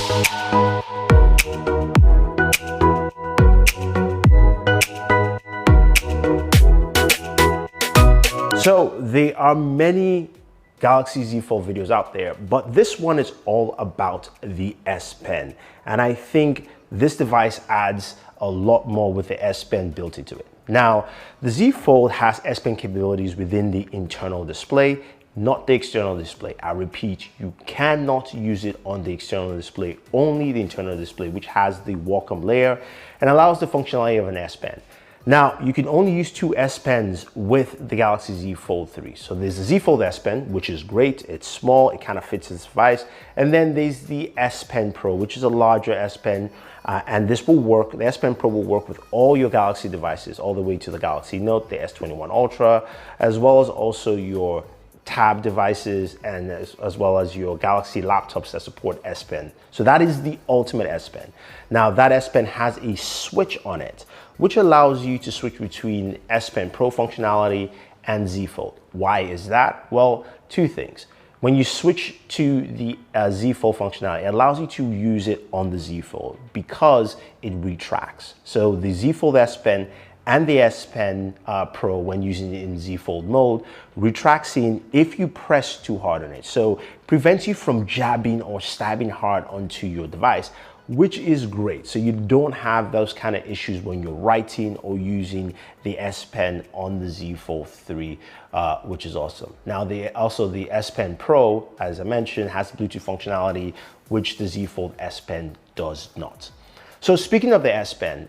So there are many Galaxy Z Fold videos out there, but this one is all about the SPen. And I think this device adds a lot more with the SPen built into it. Now, the Z Fold has SPen capabilities within the internal display, not the external display. I repeat, you cannot use it on the external display, only the internal display, which has the Wacom layer and allows the functionality of an SPen. Now, you can only use two SPens with the Galaxy Z Fold 3. So there's the Z Fold SPen, which is great. It's small, it kind of fits this device. And then there's the SPen Pro, which is a larger SPen. And this will work, the SPen Pro will work with all your Galaxy devices, all the way to the Galaxy Note, the S21 Ultra, as well as also your tab devices and as well as your Galaxy laptops that support SPen. So that is the ultimate SPen. Now that SPen has a switch on it, which allows you to switch between SPen Pro functionality and Z Fold. Why is that? Well, two things. When you switch to the Z Fold functionality, it allows you to use it on the Z Fold because it retracts. So the Z Fold SPen and the SPen Pro, when using it in Z Fold mode, retracts in if you press too hard on it. So prevents you from jabbing or stabbing hard onto your device, which is great. So you don't have those kind of issues when you're writing or using the SPen on the Z Fold 3, which is awesome. Now, also the SPen Pro, as I mentioned, has Bluetooth functionality, which the Z Fold SPen does not. So speaking of the SPen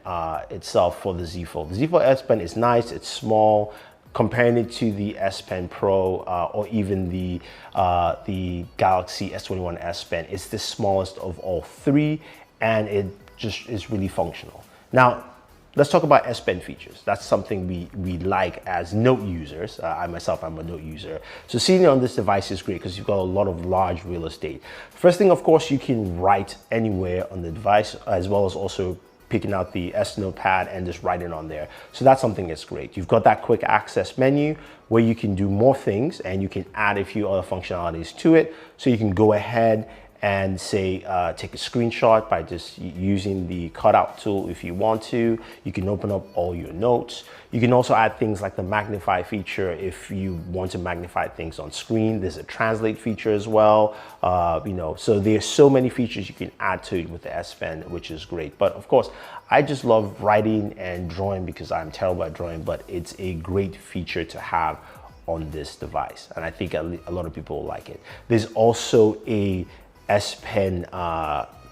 itself for the Z Fold SPen is nice, it's small. Comparing it to the SPen Pro or even the Galaxy S21 SPen, it's the smallest of all three, and it just is really functional. Now, let's talk about SPen features. That's something we like as Note users. I myself, I'm a Note user. So seeing it on this device is great because you've got a lot of large real estate. First thing, of course, you can write anywhere on the device, as well as also picking out the S Notepad and just writing on there. So that's something that's great. You've got that quick access menu where you can do more things and you can add a few other functionalities to it. So you can go ahead and say, take a screenshot by just using the cutout tool if you want to. You can open up all your notes. You can also add things like the magnify feature if you want to magnify things on screen. There's a translate feature as well. So there's so many features you can add to it with the SPen, which is great. But of course, I just love writing and drawing because I'm terrible at drawing, but it's a great feature to have on this device. And I think a lot of people will like it. There's also a SPen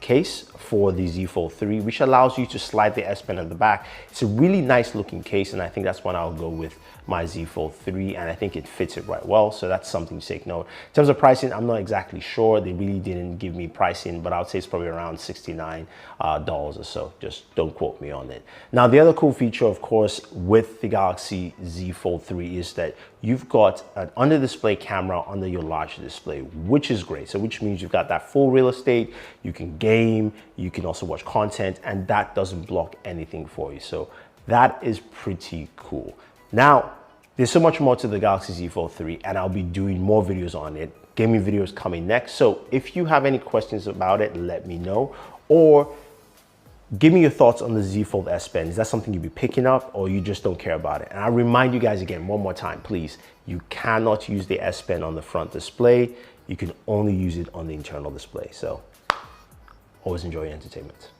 case for the Z Fold 3, which allows you to slide the SPen at the back. It's a really nice looking case, and I think that's one I'll go with my Z Fold 3, and I think it fits it right well, so that's something to take note. In terms of pricing, I'm not exactly sure. They really didn't give me pricing, but I would say it's probably around $69 or so. Just don't quote me on it. Now, the other cool feature, of course, with the Galaxy Z Fold 3 is that you've got an under-display camera under your large display, which is great. So which means you've got that full real estate, you can game, you can also watch content, and that doesn't block anything for you. So that is pretty cool. Now, there's so much more to the Galaxy Z Fold 3, and I'll be doing more videos on it. Gaming videos coming next. So if you have any questions about it, let me know, or give me your thoughts on the Z Fold SPen. Is that something you'll be picking up, or you just don't care about it? And I remind you guys again, one more time, please, you cannot use the SPen on the front display. You can only use it on the internal display. So always enjoy your entertainment.